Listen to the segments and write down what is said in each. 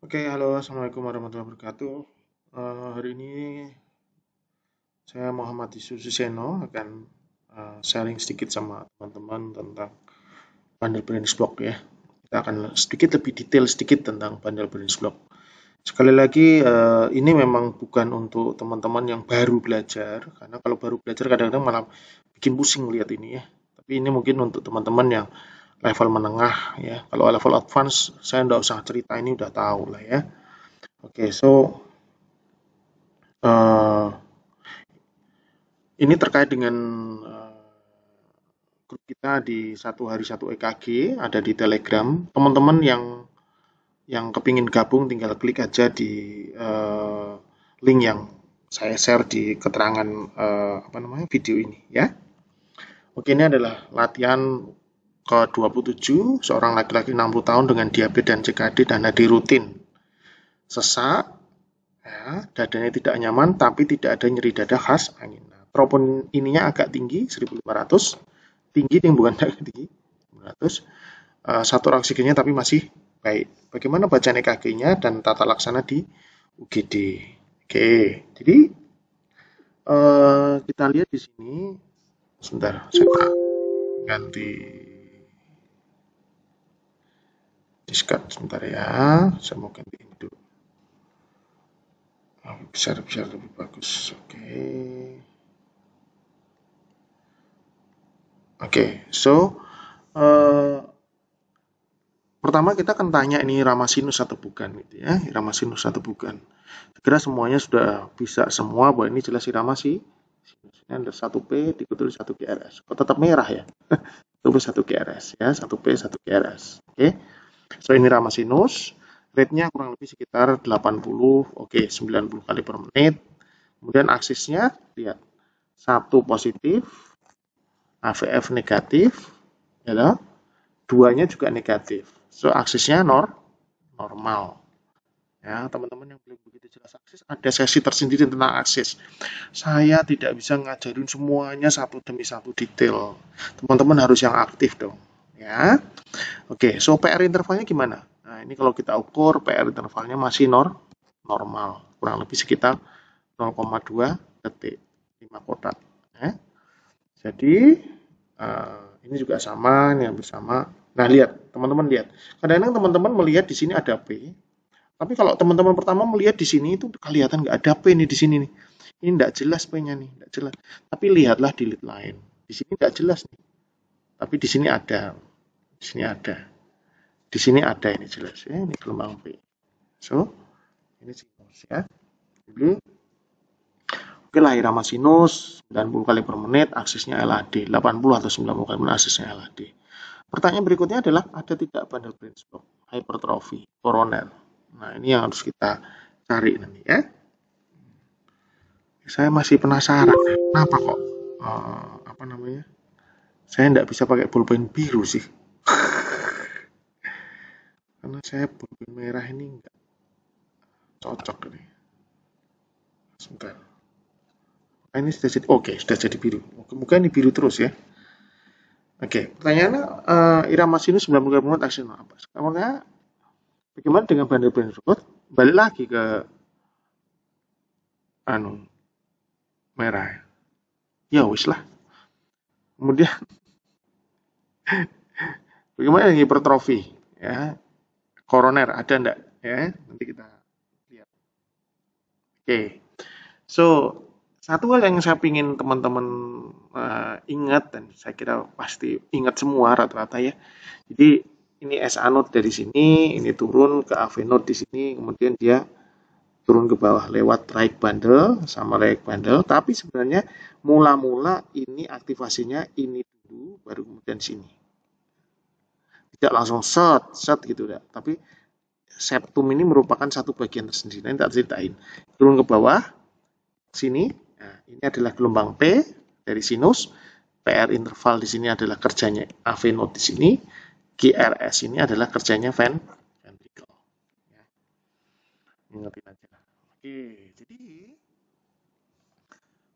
Oke, halo, assalamualaikum warahmatullahi wabarakatuh. Hari ini saya Muhammad Yusuf Suseno akan sharing sedikit sama teman-teman tentang bundle branch block ya. Kita akan sedikit lebih detail sedikit tentang bundle branch block. Sekali lagi, ini memang bukan untuk teman-teman yang baru belajar, karena kalau baru belajar kadang-kadang malah bikin pusing lihat ini ya. Tapi ini mungkin untuk teman-teman yang level menengah ya. Kalau level advance, saya nggak usah cerita, ini udah tahu lah ya. Oke, uh, ini terkait dengan grup kita di satu hari satu EKG, ada di Telegram. Teman-teman yang kepingin gabung tinggal klik aja di link yang saya share di keterangan apa namanya video ini ya. Oke, ini adalah latihan ke-27 seorang laki-laki 60 tahun dengan diabetes dan CKD dan nadi rutin. Sesak, ya, dadanya tidak nyaman tapi tidak ada nyeri dada khas angin. Nah, troponin ininya agak tinggi 1500, tinggi yang bukan agak tinggi 1500. Satur oksigennya tapi masih baik. Bagaimana bacaan EKG-nya dan tata laksana di UGD. Oke, jadi kita lihat di sini. Sebentar, saya ganti discard sebentar ya. Saya mau ganti ini dulu. Besar-besar lebih bagus. Oke. Oke, pertama kita akan tanya ini irama sinus atau bukan gitu ya, irama sinus atau bukan. Kira semuanya sudah bisa semua bahwa ini jelas irama sinus. Ini ada 1P dikutul 1 GRS. Kok tetap merah ya? 1P 1 GRS ya, 1P 1 GRS. Oke. So ini irama sinus, rate-nya kurang lebih sekitar 80, oke, 90 kali per menit. Kemudian aksisnya lihat 1 positif, AVF negatif, ya, duanya juga negatif. So aksisnya normal. Ya, teman-teman yang belum begitu jelas aksis, ada sesi tersendiri tentang aksis. Saya tidak bisa ngajarin semuanya satu demi satu detail. Teman-teman harus yang aktif dong. Ya. Oke, so PR intervalnya gimana? Nah, ini kalau kita ukur PR intervalnya masih normal, kurang lebih sekitar 0,2 detik, 5 kotak. Ya. Jadi ini juga sama, ini hampir sama. Nah, lihat, teman-teman lihat. Kadang-kadang teman-teman melihat di sini ada P, tapi kalau teman-teman pertama melihat di sini itu kelihatan nggak ada P nih di sini nih. Ini nggak jelas P-nya nih, nggak jelas. Tapi lihatlah di lead lain. Di sini nggak jelas nih. Tapi di sini ada. Di sini ada. Di sini ada ini jelas. Ya, ini gelombang P. So, ini sinus ya. Jadi, oke lah irama sinus 90 kali per menit, aksisnya LAD. 80 atau 90 kali per menit, aksisnya LAD. Pertanyaan berikutnya adalah ada tidak bundle branch block, hypertrophy, koroner. Nah, ini yang harus kita cari nanti ya. Saya masih penasaran, kenapa kok apa namanya? Saya tidak bisa pakai pulpen biru sih. Karena saya pulpen merah ini nggak cocok ini. Sebentar. Nah, ini sudah jadi, oke, sudah jadi biru. Mungkin ini biru terus ya. Oke, pertanyaannya irama sinus 90 km aksi apa? Sekarang bagaimana dengan bundle-bundle tersebut? Balik lagi ke anu merah. Ya wis lah. Kemudian bagaimana dengan hipertrofi? Ya, koroner ada enggak? Ya, nanti kita lihat. Oke, so satu hal yang saya ingin teman-teman ingat dan saya kira pasti ingat semua rata-rata ya. Jadi ini SA node dari sini, ini turun ke AV node di sini, kemudian dia turun ke bawah lewat right bundle sama right bundle. Tapi sebenarnya mula-mula ini aktivasinya ini dulu, baru kemudian sini. Tidak langsung set gitu ya. Tapi septum ini merupakan satu bagian tersendiri. Nanti tak ceritain. Turun ke bawah, sini. Nah, ini adalah gelombang P dari sinus. PR interval di sini adalah kerjanya AV node di sini. GRS ini adalah kerjanya ventricle. Ya. Ingetin aja. Oke, jadi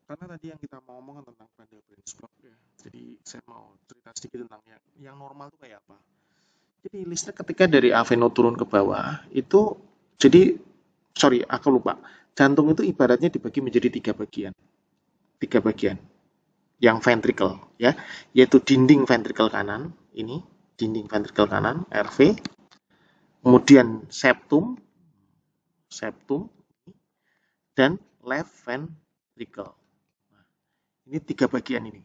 karena tadi yang kita mau ngomong tentang bundle branch block ya. Jadi saya mau cerita sedikit tentang yang normal itu kayak apa. Jadi listrik ketika dari AV node turun ke bawah itu Jadi, sorry, aku lupa. Jantung itu ibaratnya dibagi menjadi tiga bagian. Yang ventricle, ya, yaitu dinding ventricle kanan, ini dinding ventricle kanan, RV, kemudian septum, dan left ventricle. Ini tiga bagian ini.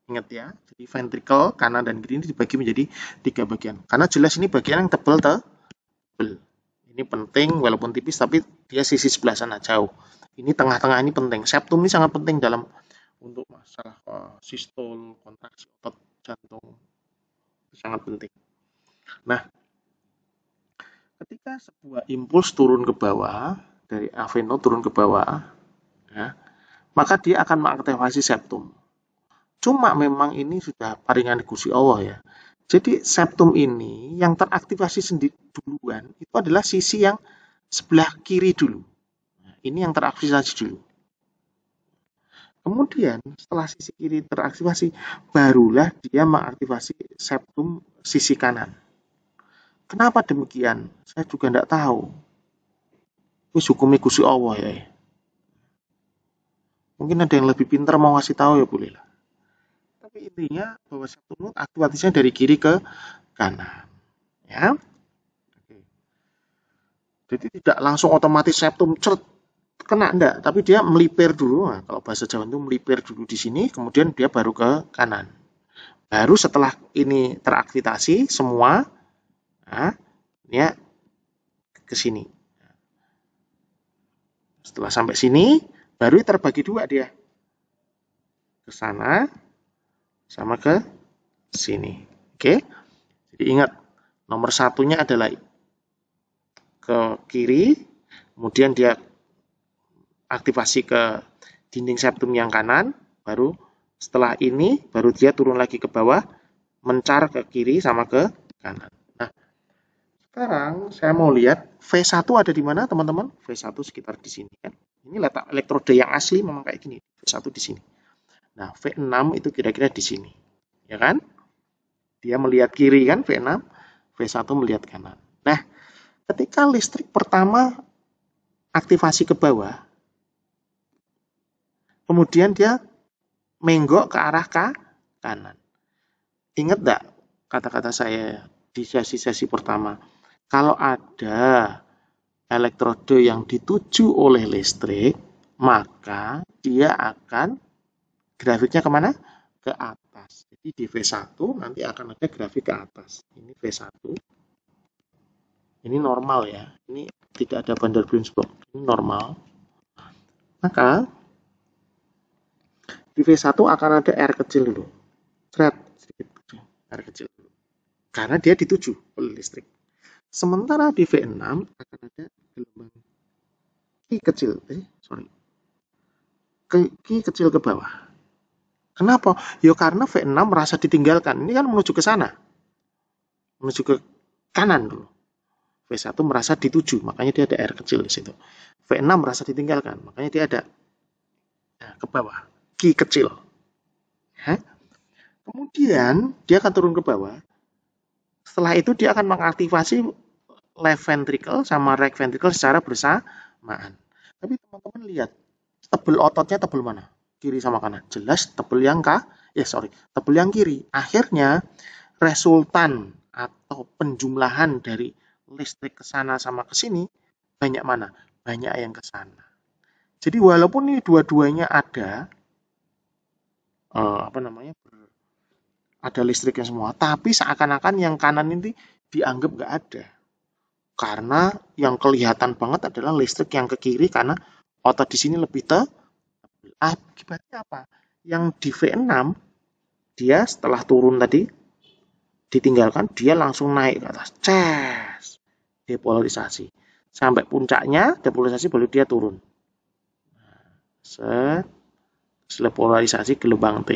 Ingat ya, jadi ventricle kanan dan kiri ini dibagi menjadi tiga bagian. Karena jelas ini bagian yang tebal. Ini penting, walaupun tipis, tapi dia sisi sebelah sana jauh. Ini tengah-tengah ini penting. Septum ini sangat penting dalam untuk masalah sistol, kontraksi otot jantung. Sangat penting. Nah, ketika sebuah impuls turun ke bawah, dari AV node turun ke bawah, ya, maka dia akan mengaktifasi septum. Cuma memang ini sudah paringan Gusti Allah ya. Jadi septum ini yang teraktivasi sendiri duluan itu adalah sisi yang sebelah kiri dulu. Nah, ini yang teraktivasi dulu. Kemudian setelah sisi kiri teraktivasi, barulah dia mengaktifasi septum sisi kanan. Kenapa demikian? Saya juga tidak tahu. Ini hukumnya Gusti Allah ya. Mungkin ada yang lebih pintar mau ngasih tahu ya boleh lah. Tapi intinya bahwa septum aktivasinya dari kiri ke kanan. Ya. Jadi tidak langsung otomatis septum kena enggak, tapi dia melipir dulu. Nah, kalau bahasa Jawa itu melipir dulu di sini, kemudian dia baru ke kanan. Baru setelah ini teraktivasi semua, nah, dia ke sini. Setelah sampai sini, baru terbagi dua dia. Ke sana, sama ke sini. Oke? Jadi ingat, nomor satunya adalah ke kiri, kemudian dia aktivasi ke dinding septum yang kanan, baru setelah ini, baru dia turun lagi ke bawah, mencar ke kiri sama ke kanan. Nah, sekarang saya mau lihat V1 ada di mana, teman-teman? V1 sekitar di sini kan. Ini letak elektroda yang asli memang kayak gini, V1 di sini. Nah, V6 itu kira-kira di sini. Ya kan? Dia melihat kiri kan, V6, V1 melihat kanan. Nah, ketika listrik pertama aktivasi ke bawah, kemudian dia menggok ke arah kanan. Ingat enggak kata-kata saya di sesi-sesi pertama? Kalau ada elektroda yang dituju oleh listrik, maka dia akan grafiknya kemana? Ke atas. Jadi di V1 nanti akan ada grafik ke atas. Ini V1. Ini normal ya. Ini tidak ada Vanderbilt-Block. Ini normal. Maka di V1 akan ada R kecil dulu. Sedikit R kecil dulu. Karena dia dituju oleh listrik. Sementara di V6 akan ada gelombang Q kecil. Q kecil ke bawah. Kenapa? Ya karena V6 merasa ditinggalkan. Ini kan menuju ke sana. Menuju ke kanan dulu. V1 merasa dituju, makanya dia ada R kecil di situ. V6 merasa ditinggalkan, makanya dia ada ke bawah. Q kecil. Ya. Kemudian dia akan turun ke bawah. Setelah itu dia akan mengaktifasi left ventricle sama right ventricle secara bersamaan. Tapi teman-teman lihat, tebel ototnya tebel mana? Kiri sama kanan. Jelas tebel yang tebel yang kiri. Akhirnya resultan atau penjumlahan dari listrik ke sana sama ke sini banyak mana? Banyak yang ke sana. Jadi walaupun ini dua-duanya ada ada listriknya semua, tapi seakan-akan yang kanan ini dianggap nggak ada. Karena yang kelihatan banget adalah listrik yang ke kiri karena otot di sini lebih akibatnya apa? Yang di V6 dia setelah turun tadi ditinggalkan, dia langsung naik ke atas. Depolarisasi. Sampai puncaknya depolarisasi baru dia turun. Depolarisasi gelombang P.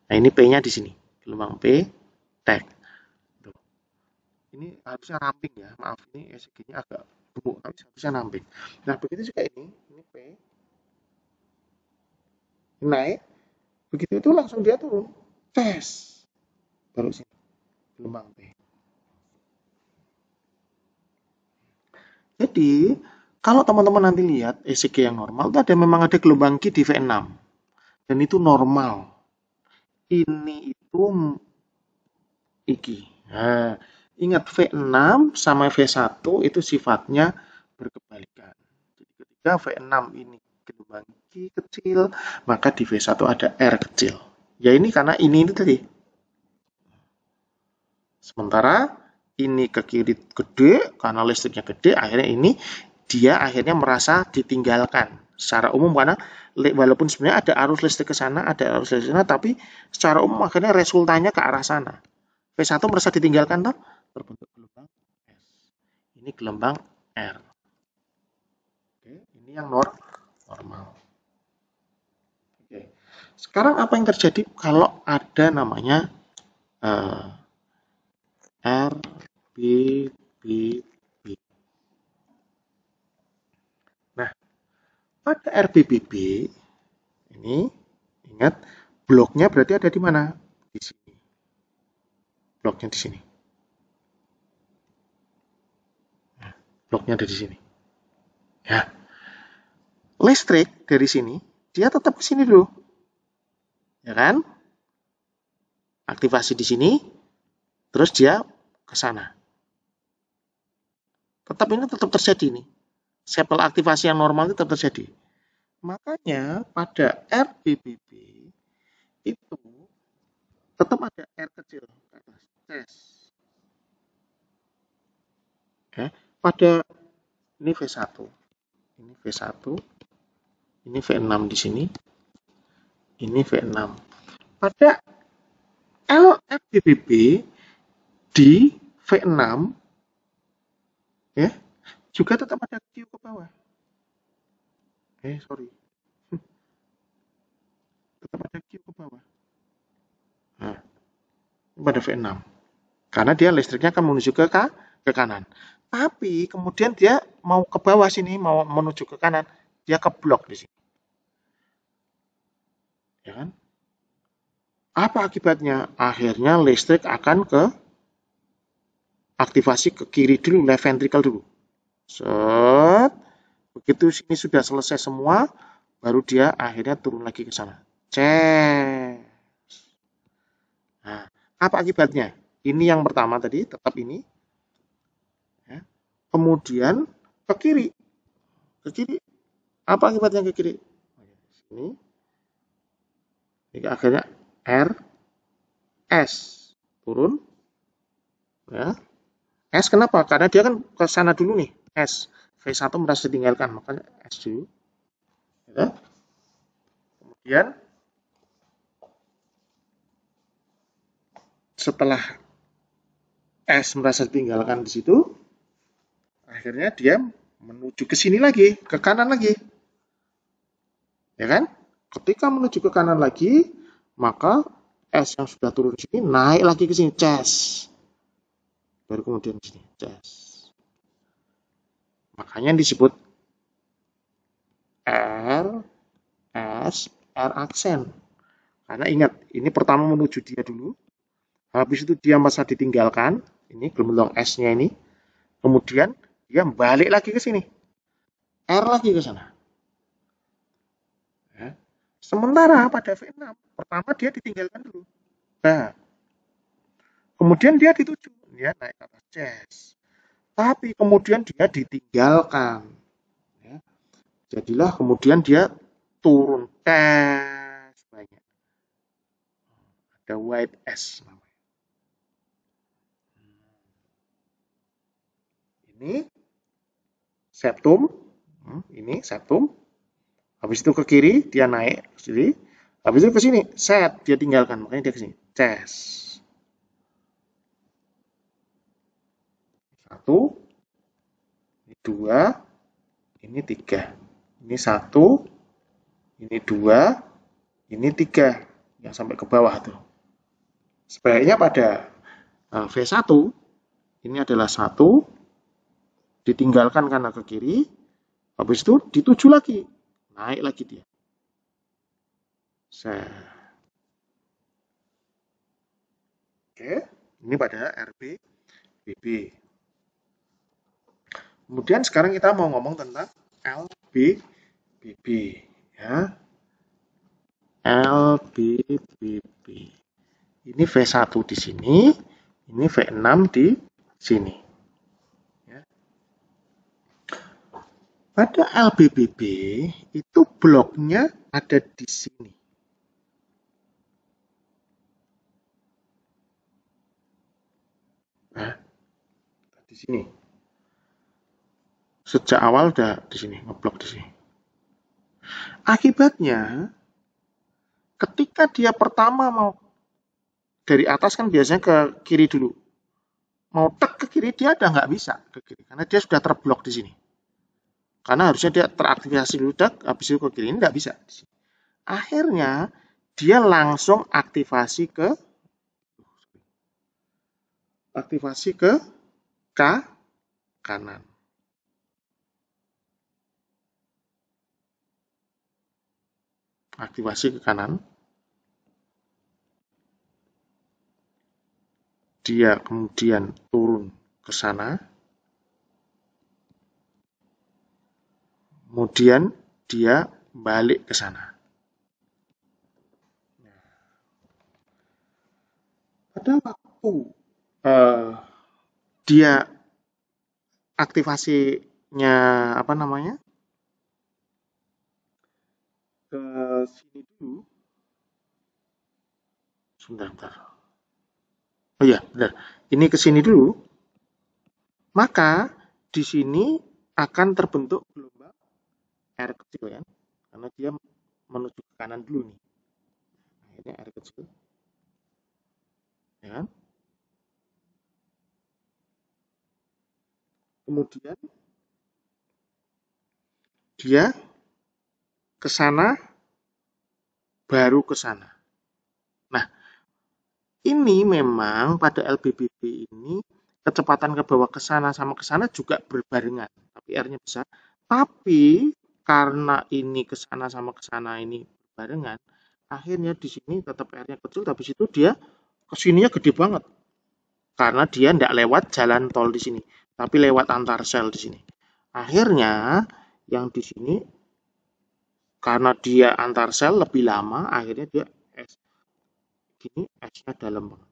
Nah, ini P-nya di sini. Gelombang P tag. Ini harusnya ramping ya. Maaf, ini ECG-nya agak gemuk, tapi harusnya ramping. Nah, begitu juga ini P. Naik. Begitu itu langsung dia turun. Baru sini. Gelombang P. Jadi, kalau teman-teman nanti lihat ECG yang normal itu memang ada gelombang Q di V6 dan itu normal. Ini itu iki. Nah, ingat V6 sama V1 itu sifatnya berkebalikan. Jadi ketika V6 ini gelombang Q kecil, maka di V1 ada R kecil. Ya ini karena ini tadi. Sementara ini ke kiri gede, karena listriknya gede, akhirnya ini dia akhirnya merasa ditinggalkan. Secara umum karena walaupun sebenarnya ada arus listrik ke sana, ada arus listrik ke sana, tapi secara umum akhirnya resultanya ke arah sana. V1 merasa ditinggalkan toh, terbentuk gelombang S. Ini gelombang R. Oke, ini yang normal. Oke. Sekarang apa yang terjadi kalau ada namanya uh, R, B, B, B. Nah, pada RBBB ini ingat bloknya berarti ada di mana? Di sini. Bloknya di sini. Nah, bloknya ada di sini. Ya. Listrik dari sini dia tetap ke sini dulu. Ya kan? Aktivasi di sini, terus dia ke sana. Tetap ini tetap terjadi nih. Sepel aktivasi yang normal itu tetap terjadi. Makanya pada RBBB itu tetap ada R kecil ke atas. Tes. Ya. Pada ini V1. Ini V1, ini V6 di sini, ini V6. Pada LFBBB di V6 ya, juga tetap ada Q ke bawah. Sorry. Tetap ada Q ke bawah. Nah, pada V6. Karena dia listriknya akan menuju ke kanan. Tapi kemudian dia mau ke bawah sini, mau menuju ke kanan, dia keblok di sini. Ya kan? Apa akibatnya? Akhirnya listrik akan ke aktivasi ke kiri dulu, left ventricle dulu. Set. Begitu sini sudah selesai semua, baru dia akhirnya turun lagi ke sana. Cek. Nah, apa akibatnya? Ini yang pertama tadi, tetap ini. Ya. Kemudian ke kiri. Ke kiri. Apa akibatnya ke kiri? Ini. Ini akhirnya R, S. Turun. Ya. S kenapa? Karena dia kan ke sana dulu nih. S. V1 merasa ditinggalkan. Makanya S dulu. Ya. Kemudian setelah S merasa ditinggalkan di situ, akhirnya dia menuju ke sini lagi, ke kanan lagi. Ya kan? Ketika menuju ke kanan lagi, maka S yang sudah turun di sini naik lagi ke sini, ces. Baru kemudian di sini, ces. Makanya disebut R, S, R aksen. Karena ingat, ini pertama menuju dia dulu. Habis itu dia masa ditinggalkan, ini gelombang S-nya ini. Kemudian dia balik lagi ke sini. R lagi ke sana. Ya. Sementara pada V6, pertama dia ditinggalkan dulu. Nah, kemudian dia dituju, dia naik ke atas jazz. Tapi kemudian dia ditinggalkan. Ya. Jadilah kemudian dia turun tes banyak. Ada white S namanya. Ini septum, ini septum. Habis itu ke kiri dia naik ke sini. Habis itu ke sini, set dia tinggalkan, makanya dia ke sini. Tes. Satu, ini dua, ini tiga. Ini satu, ini dua, ini tiga. Yang sampai ke bawah tuh. Sebaiknya pada V1, ini adalah satu, ditinggalkan karena ke kiri, habis itu dituju lagi, naik lagi dia. Oke, ini pada RBBB. Kemudian sekarang kita mau ngomong tentang LBBB ya. LBBB. Ini V1 di sini, ini V6 di sini. Ya. Pada LBBB itu bloknya ada di sini. Nah, di sini. Sejak awal udah di sini, ngeblok di sini. Akibatnya, ketika dia pertama mau dari atas kan biasanya ke kiri dulu. Mau tek ke kiri dia udah nggak bisa ke kiri karena dia sudah terblok di sini. Karena harusnya dia teraktivasi dulu tek, habis itu ke kiri ini nggak bisa. Akhirnya dia langsung aktivasi ke kanan. Aktivasi ke kanan. Dia kemudian turun ke sana. Kemudian dia balik ke sana. Pada waktu dia aktivasinya apa namanya ke sini dulu. Sebentar. Oh iya, benar. Ini ke sini dulu. Maka di sini akan terbentuk gelombang R kecil ya. Karena dia menuju ke kanan dulu nih. Akhirnya R kecil. Ya. Kemudian dia ke sana baru ke sana. Nah, ini memang pada LBBB ini kecepatan ke bawah ke sana sama ke sana juga berbarengan, tapi R-nya besar. Tapi karena ini ke sana sama ke sana ini berbarengan, akhirnya di sini tetap R-nya kecil, tapi situ dia kesininya gede banget. Karena dia tidak lewat jalan tol di sini, tapi lewat antar sel di sini. Akhirnya yang di sini karena dia antar sel lebih lama, akhirnya dia S gini S-nya dalam banget.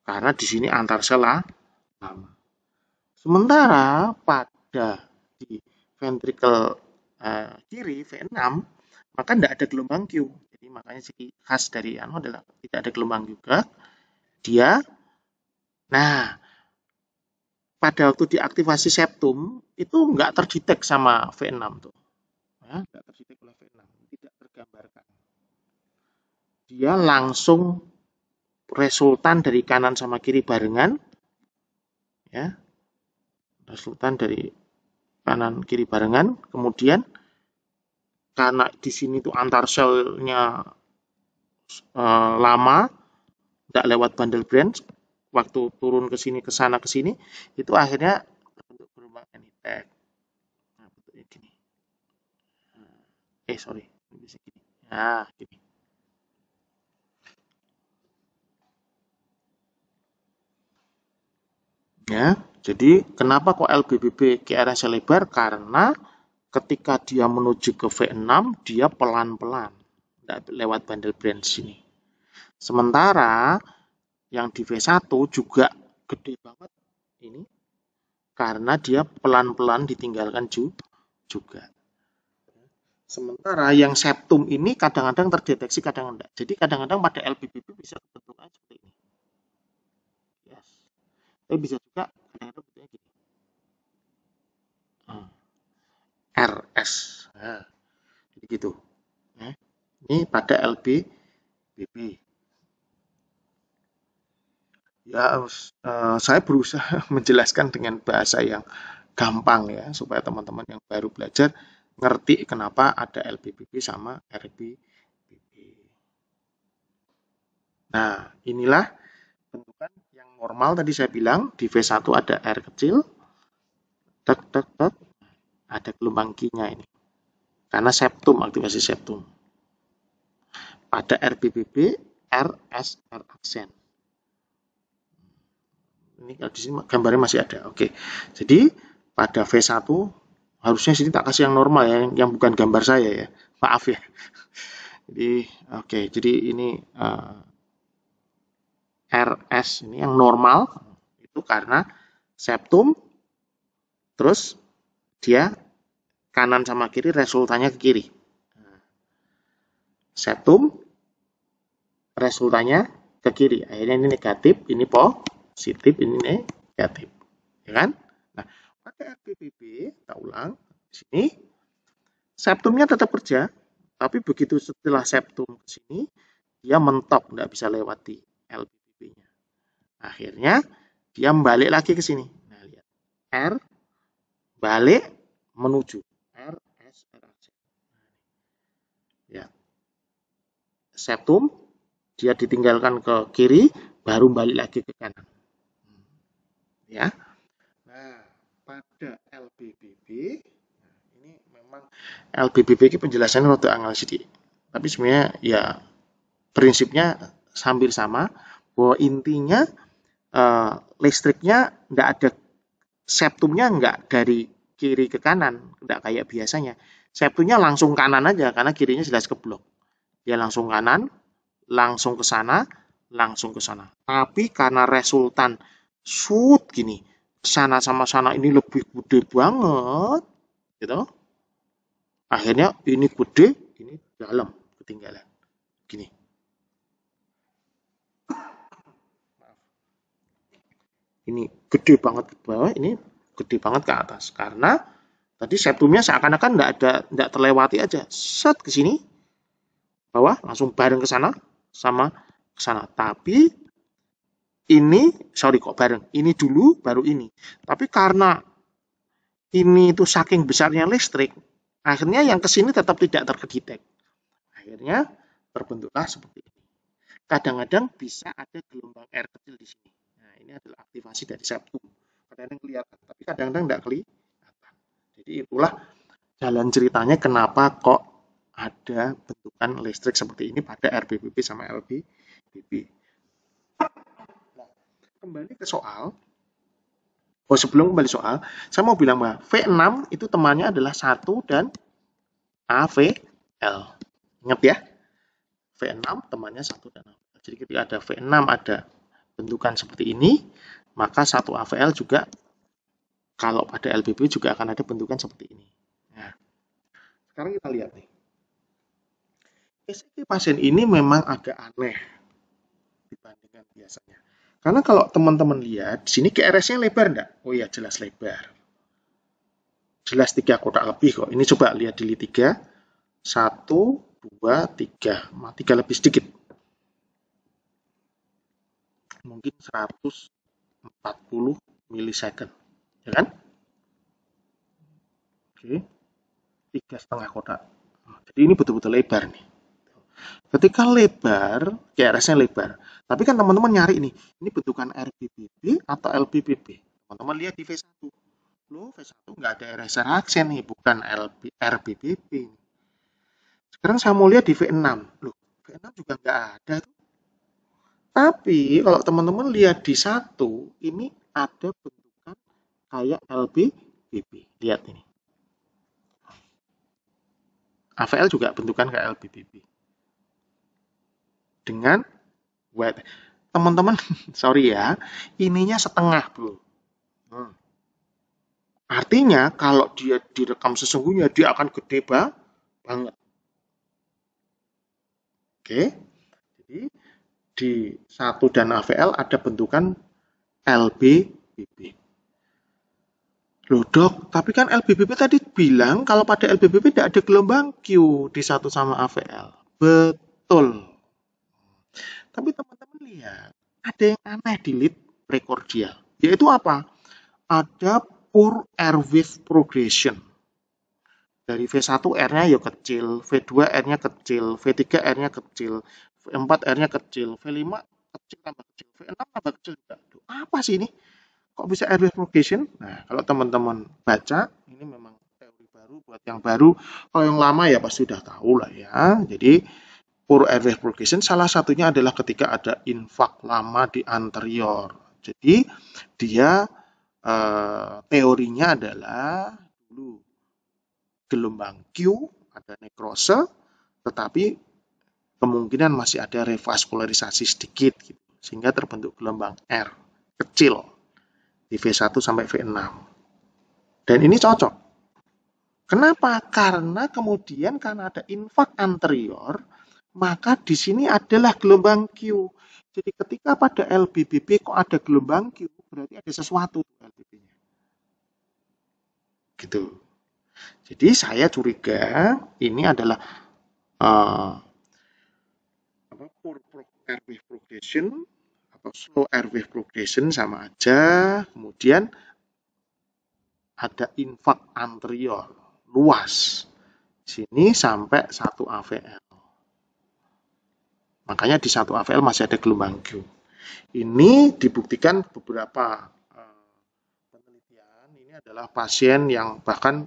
Karena di sini antar sel lama. Sementara pada di ventricle kiri V6 maka tidak ada gelombang Q. Jadi makanya ciri khas dari anu adalah tidak ada gelombang juga. Dia, nah pada waktu diaktifasi septum itu nggak terdetek sama V6 tuh, ya, nggak terdetek oleh V6, tidak tergambarkan. Dia langsung resultan dari kanan sama kiri barengan, ya, resultan dari kanan kiri barengan, kemudian karena di sini tuh antar selnya lama, tidak lewat bundle branch, waktu turun ke sini ke sana ke sini, itu akhirnya terbentuk gelombang Anytech. Nah, bentuknya gini. Sorry, bisa gini. Nah, gini. Ya, jadi kenapa kok LBBB QRS lebar? Karena ketika dia menuju ke V6, dia pelan-pelan, tidak lewat bundle branch sini. Sementara yang di V1 juga gede banget ini, karena dia pelan-pelan ditinggalkan juga. Sementara yang septum ini kadang-kadang terdeteksi, kadang enggak. Jadi kadang-kadang pada LBBB bisa bentuknya seperti ini. Yes. Tapi bisa juga kadang-kadang bentuknya gini. RS. Nah, jadi gitu. Nah, ini pada LBBB. Ya, saya berusaha menjelaskan dengan bahasa yang gampang ya, supaya teman-teman yang baru belajar ngerti kenapa ada LBBB sama RBBB. Nah, inilah bentukan yang normal tadi saya bilang, di V1 ada R kecil, tek, tek, tek, ada gelombang Q-nya ini. Karena septum, aktivasi septum. Pada RBBB, RS, R aksen. Ini di sini gambarnya masih ada. Oke. Jadi pada V1 harusnya sini tak kasih yang normal ya, yang bukan gambar saya ya. Maaf ya. Jadi oke, jadi ini RS ini yang normal itu karena septum terus dia kanan sama kiri resultannya ke kiri. Septum resultannya ke kiri. Akhirnya ini negatif, ini positif, ini negatif. Ya kan? Nah, pada RBBB, kita ulang di sini septumnya tetap kerja, tapi begitu setelah septum ke sini dia mentok, nggak bisa lewati LBBB-nya. Akhirnya dia balik lagi ke sini. Nah, lihat. R balik menuju RS RC. Ya. Septum dia ditinggalkan ke kiri, baru balik lagi ke kanan. Ya. Nah, pada LBBB ini memang LBBB ini penjelasannya rada angel sedikit. Tapi sebenarnya ya prinsipnya hampir sama, bahwa intinya listriknya nggak ada septumnya nggak dari kiri ke kanan, nggak kayak biasanya. Septumnya langsung kanan aja karena kirinya jelas keblok. Dia langsung kanan, langsung ke sana, langsung ke sana. Tapi karena resultan shoot gini, sana sama sana ini lebih gede banget, gitu. Akhirnya ini gede, ini dalam ketinggalan. Gini. Ini gede banget ke bawah, ini gede banget ke atas. Karena tadi septumnya seakan-akan nggak terlewati aja. Set ke sini, bawah, langsung bareng ke sana, sama ke sana. Tapi ini, sorry kok bareng. Ini dulu, baru ini. Tapi karena ini itu saking besarnya listrik, akhirnya yang ke sini tetap tidak terdetek. Akhirnya terbentuklah seperti ini. Kadang-kadang bisa ada gelombang air kecil di sini. Nah, ini adalah aktivasi dari septum. Kadang-kadang kelihatan, tapi kadang-kadang tidak kelihatan. Jadi itulah jalan ceritanya kenapa kok ada bentukan listrik seperti ini pada RBBB sama LBBB. Nah, kembali ke soal. Sebelum kembali soal, saya mau bilang bahwa V6 itu temannya adalah 1 dan AVL. Ingat ya? V6 temannya 1 dan AVL. Jadi ketika ada V6 ada bentukan seperti ini, maka 1 AVL juga kalau pada LBB juga akan ada bentukan seperti ini. Nah, sekarang kita lihat nih. ECG pasien ini memang agak aneh dibandingkan biasanya. Karena kalau teman-teman lihat, di sini QRS-nya lebar enggak? Oh iya, jelas lebar. Jelas 3 kotak lebih kok. Ini coba lihat di 3. 1, 2, 3. 3 lebih sedikit. Mungkin 140 milisecond. Ya kan? Oke. 3,5 kotak. Jadi ini betul-betul lebar nih. Ketika lebar, QRS-nya lebar. Tapi kan teman-teman nyari ini bentukan RBBB atau LBBB. Teman-teman lihat di V1. Loh, V1 nggak ada RSR aksen nih, bukan RBBB. Sekarang saya mau lihat di V6. Loh, V6 juga nggak ada tuh. Tapi kalau teman-teman lihat di 1, ini ada bentukan kayak LBBB. Lihat ini. AVL juga bentukan kayak LBBB. Dengan wet. Teman-teman, sorry ya, ininya setengah, bro. Artinya, kalau dia direkam sesungguhnya, dia akan gede banget. Oke, jadi di 1 dan AVL ada bentukan LBBB. Loh dok, tapi kan LBBB tadi bilang kalau pada LBBB tidak ada gelombang Q di 1 sama AVL. Betul. Tapi teman-teman lihat, ada yang aneh di lead precordial. Yaitu apa? Ada poor air wave progression. Dari V1 R-nya ya kecil, V2 R-nya kecil, V3 R-nya kecil, V4 R-nya kecil, V5 kecil tambah kecil, V6 tambah kecil juga. Apa sih ini? Kok bisa air wave progression? Nah, kalau teman-teman baca, ini memang teori baru buat yang baru. Kalau yang lama ya pasti sudah tahu lah ya. Jadi poor air wave progression salah satunya adalah ketika ada infak lama di anterior. Jadi dia teorinya adalah dulu gelombang Q ada nekrose, tetapi kemungkinan masih ada revaskularisasi sedikit gitu, sehingga terbentuk gelombang R kecil di V1 sampai V6. Dan ini cocok. Kenapa? Karena kemudian karena ada infak anterior, maka di sini adalah gelombang Q. Jadi ketika pada LBBB kok ada gelombang Q, berarti ada sesuatu LBB-nya. Gitu. Jadi saya curiga ini adalah poor air wave progression atau slow air wave progression sama aja. Kemudian ada infak anterior luas sini sampai 1 AVL. Makanya di 1 AVL masih ada gelombang Q. Ini dibuktikan beberapa penelitian. Ini adalah pasien yang bahkan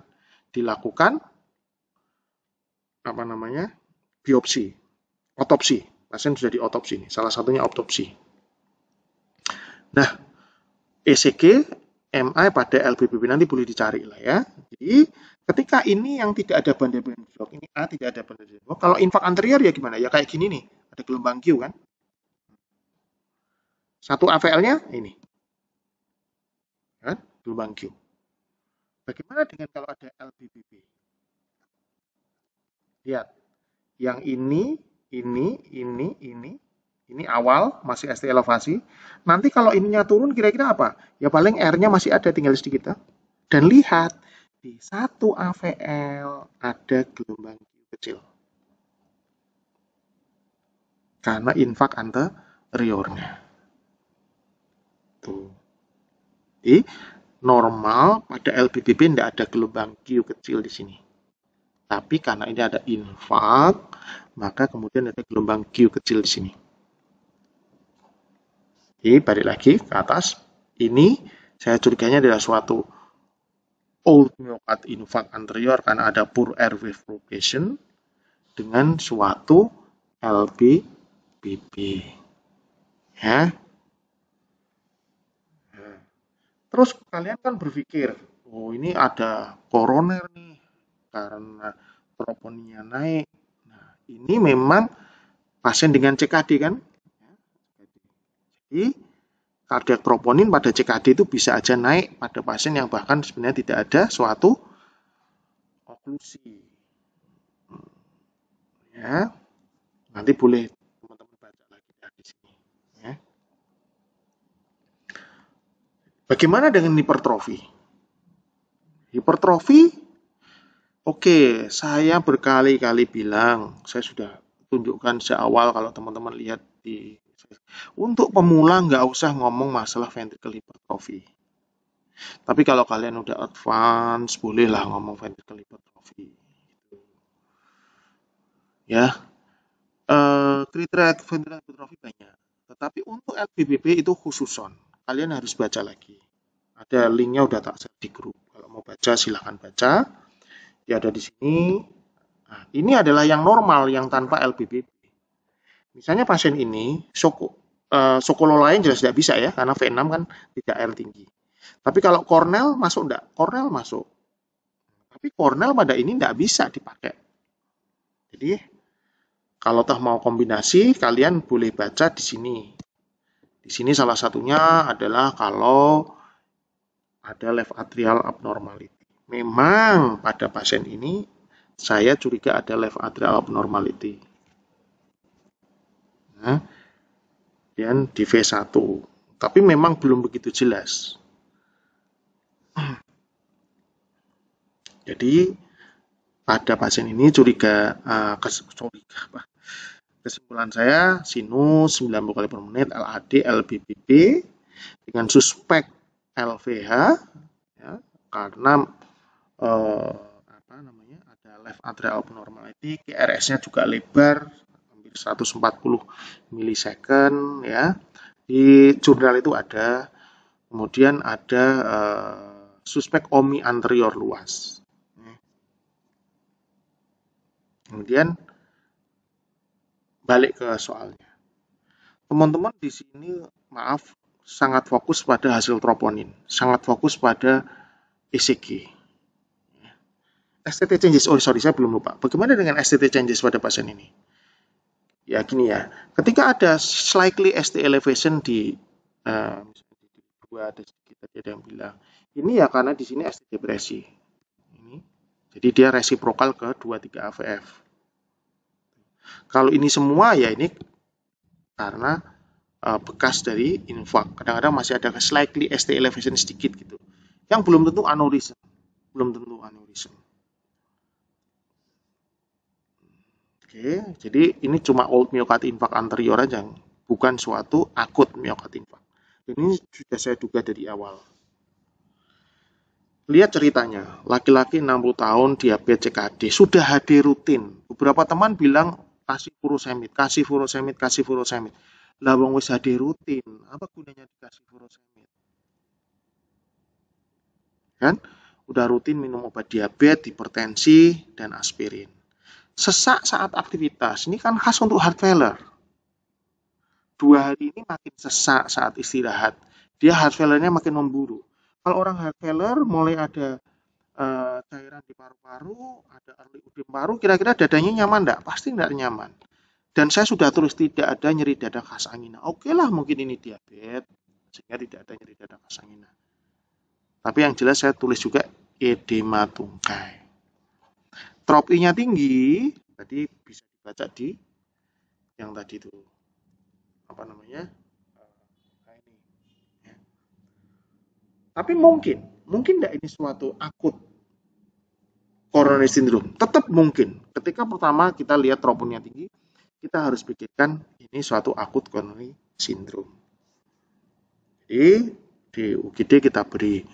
dilakukan biopsi, otopsi. Pasien sudah diotopsi, salah satunya otopsi. Nah, ECG, MI pada LBBB nanti boleh dicari lah ya. Jadi ketika ini yang tidak ada bandar-bandar blok, ini A tidak ada bandar-bandar blok. Kalau infak anterior ya gimana? Ya kayak gini nih, ada gelombang Q kan. Satu AVL-nya ini. Kan? Gelombang Q. Bagaimana dengan kalau ada LBBB? Lihat. Yang ini awal masih ST elevasi. Nanti kalau ininya turun kira-kira apa? Ya paling R-nya masih ada tinggal sedikit. Dan lihat di 1 AVL ada gelombang kecil. Karena infak anteriornya. Tuh. Jadi normal pada LBBB tidak ada gelombang Q kecil di sini. Tapi karena ini ada infak, maka kemudian ada gelombang Q kecil di sini. Jadi balik lagi ke atas. Ini saya curiganya adalah suatu old myocard infak anterior karena ada poor air wave propagation dengan suatu LBBB. Ya. Terus kalian kan berpikir, oh ini ada koroner nih karena troponina naik. Nah, ini memang pasien dengan CKD kan? Jadi kardiak troponin pada CKD itu bisa aja naik pada pasien yang bahkan sebenarnya tidak ada suatu oklusi. Ya, nanti boleh teman-teman baca lagi di sini. Ya. Bagaimana dengan hipertrofi? Hipertrofi, oke, saya berkali-kali bilang, saya sudah tunjukkan seawal kalau teman-teman lihat di untuk pemula nggak usah ngomong masalah ventricle hypertrophy. Tapi kalau kalian udah advance, bolehlah ngomong ventricle hypertrophy. Ya, kriteria ventricle hypertrophy banyak. Tetapi untuk LBBB itu khususon. Kalian harus baca lagi. Ada linknya udah tak share di grup. Kalau mau baca silahkan baca. Dia ada di sini. Nah, ini adalah yang normal, yang tanpa LBBB. Misalnya pasien ini, sokolo lain jelas tidak bisa ya, karena V6 kan tidak R tinggi. Tapi kalau Cornell masuk enggak? Cornell masuk. Tapi Cornell pada ini enggak bisa dipakai. Jadi, kalau toh mau kombinasi, kalian boleh baca di sini. Di sini salah satunya adalah kalau ada left atrial abnormality. Memang pada pasien ini, saya curiga ada left atrial abnormality. Nah, dan di V1. Tapi memang belum begitu jelas. Jadi pada pasien ini kesimpulan saya sinus 90 kali per menit, LAD, LBBB dengan suspek LVH ya, karena ada left atrial abnormality, QRS-nya juga lebar hampir 140 milisecond ya. Di jurnal itu ada, kemudian ada suspek OMI anterior luas. Kemudian balik ke soalnya. Teman-teman di sini maaf sangat fokus pada hasil troponin, sangat fokus pada ECG. STT changes, oh sorry saya belum lupa. Bagaimana dengan STT changes pada pasien ini? Ya gini ya, ketika ada slightly ST elevation di dua, ada sedikit tadi ada yang bilang ini ya karena di sini ST depresi. Ini, jadi dia resiprokal ke 2,3 AVF. Kalau ini semua ya ini karena bekas dari infak. Kadang-kadang masih ada slightly ST elevation sedikit gitu. Yang belum tentu aneurism. Belum tentu aneurism. Oke, jadi ini cuma old myocardial infarct anterior aja, bukan suatu akut myocardial infarct. Ini sudah saya duga dari awal. Lihat ceritanya, laki-laki 60 tahun, diabetes CKD, sudah HD rutin. Beberapa teman bilang kasih furosemid, kasih furosemid, kasih furosemid. Lah wong wis HD rutin, apa gunanya dikasih furosemid? Kan? Udah rutin minum obat diabetes, hipertensi, dan aspirin. Sesak saat aktivitas, ini kan khas untuk heart failure. 2 hari ini makin sesak saat istirahat. Dia heart failure-nya makin memburu. Kalau orang heart failure mulai ada cairan di paru-paru, ada early udem paru, kira-kira dadanya nyaman enggak? Pasti enggak nyaman. Dan saya sudah tulis tidak ada nyeri dada khas angina. Oke lah, mungkin ini diabetes, sehingga tidak ada nyeri dada khas angina. Tapi yang jelas saya tulis juga edema tungkai. Trop I-nya tinggi, tadi bisa dibaca di yang tadi itu apa namanya? Ini. Ya. Tapi mungkin enggak ini suatu akut coronary syndrome? Tetap mungkin. Ketika pertama kita lihat troponnya tinggi, kita harus pikirkan ini suatu akut coronary syndrome. Jadi di UGD kita beri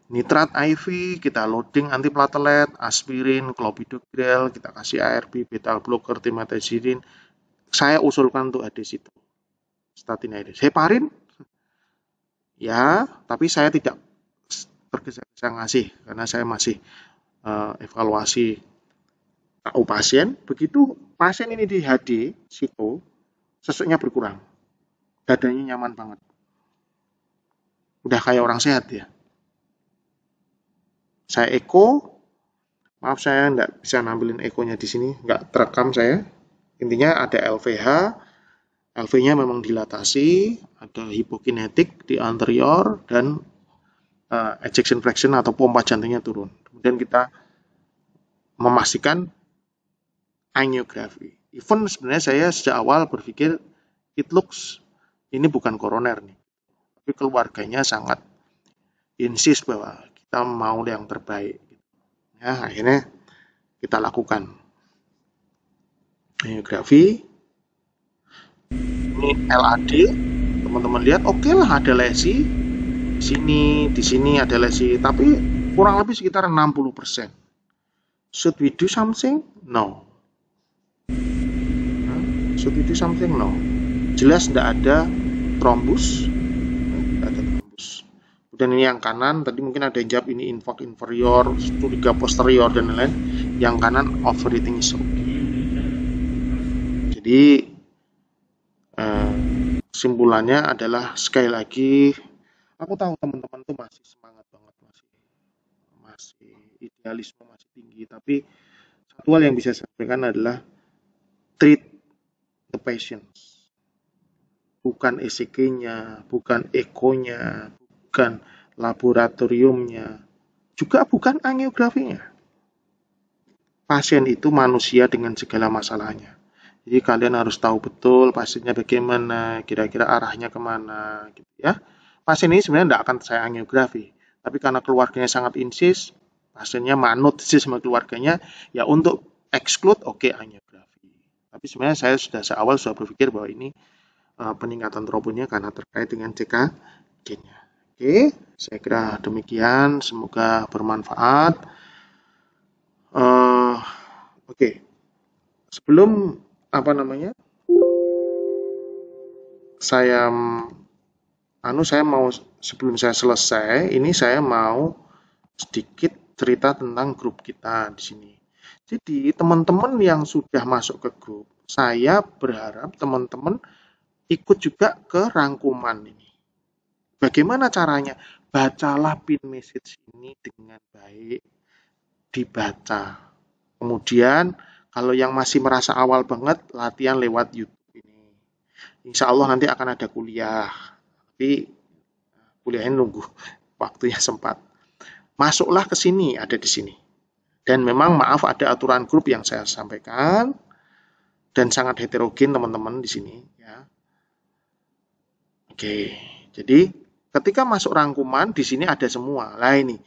nitrat IV, kita loading antiplatelet, aspirin, clopidogrel, kita kasih ARB, beta blocker, timazidine. Saya usulkan untuk adesito, statin aedes. Heparin, ya, tapi saya tidak tergesa-gesa ngasih karena saya masih evaluasi KU pasien. Begitu pasien ini di HD, situ, sesuknya berkurang, dadanya nyaman banget. Udah kayak orang sehat ya. Saya eko, maaf saya nggak bisa nampilin ekonya di sini, nggak terekam saya. Intinya ada LVH, LV-nya memang dilatasi, ada hipokinetik di anterior, dan ejection fraction atau pompa jantungnya turun. Kemudian kita memastikan angiografi. Even sebenarnya saya sejak awal berpikir it looks ini bukan koroner nih, tapi keluarganya sangat insist bahwa kita mau yang terbaik. Ya, akhirnya kita lakukan angiografi. Ini LAD, teman-teman lihat, oke lah ada lesi di sini ada lesi, tapi kurang lebih sekitar 60%. Should we do something? No. Should we do something? No. Jelas tidak ada trombus. Tidak ada trombus. Kemudian ini yang kanan, tadi mungkin ada yang jawab ini infarct inferior, curiga posterior, dan lain-lain. Yang kanan overeating is okay. Jadi kesimpulannya adalah sekali lagi, aku tahu teman-teman tuh masih semangat banget, masih idealisme masih tinggi, tapi satu hal yang bisa saya sampaikan adalah treat the patients, bukan ECG-nya, bukan ekonya, bukan laboratoriumnya, juga bukan angiografinya. Pasien itu manusia dengan segala masalahnya. Jadi kalian harus tahu betul pasiennya bagaimana, kira-kira arahnya kemana, gitu ya. Pasien ini sebenarnya tidak akan saya angiografi, tapi karena keluarganya sangat insist, pasiennya manut sih sama keluarganya, ya untuk exclude oke, angiografi. Tapi sebenarnya saya sudah seawal sudah berpikir bahwa ini peningkatan troponnya karena terkait dengan CKG-nya. Oke, saya kira demikian, semoga bermanfaat. Oke. Sebelum saya mau sebelum saya selesai, ini saya mau sedikit cerita tentang grup kita di sini. Jadi teman-teman yang sudah masuk ke grup, saya berharap teman-teman ikut juga ke rangkuman ini. Bagaimana caranya? Bacalah pin message ini dengan baik, dibaca. Kemudian kalau yang masih merasa awal banget, latihan lewat YouTube ini. Insya Allah nanti akan ada kuliah. Tapi kuliahnya nunggu waktunya sempat. Masuklah ke sini, ada di sini. Dan memang maaf ada aturan grup yang saya sampaikan dan sangat heterogen teman-teman di sini ya. Oke. Jadi ketika masuk rangkuman di sini ada semua. Lah ini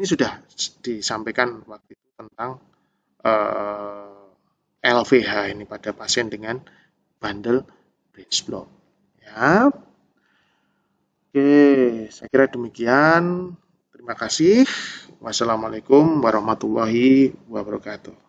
sudah disampaikan waktu itu tentang LVH ini pada pasien dengan bandel bridge block. Ya. Oke, saya kira demikian. Terima kasih. Wassalamualaikum warahmatullahi wabarakatuh.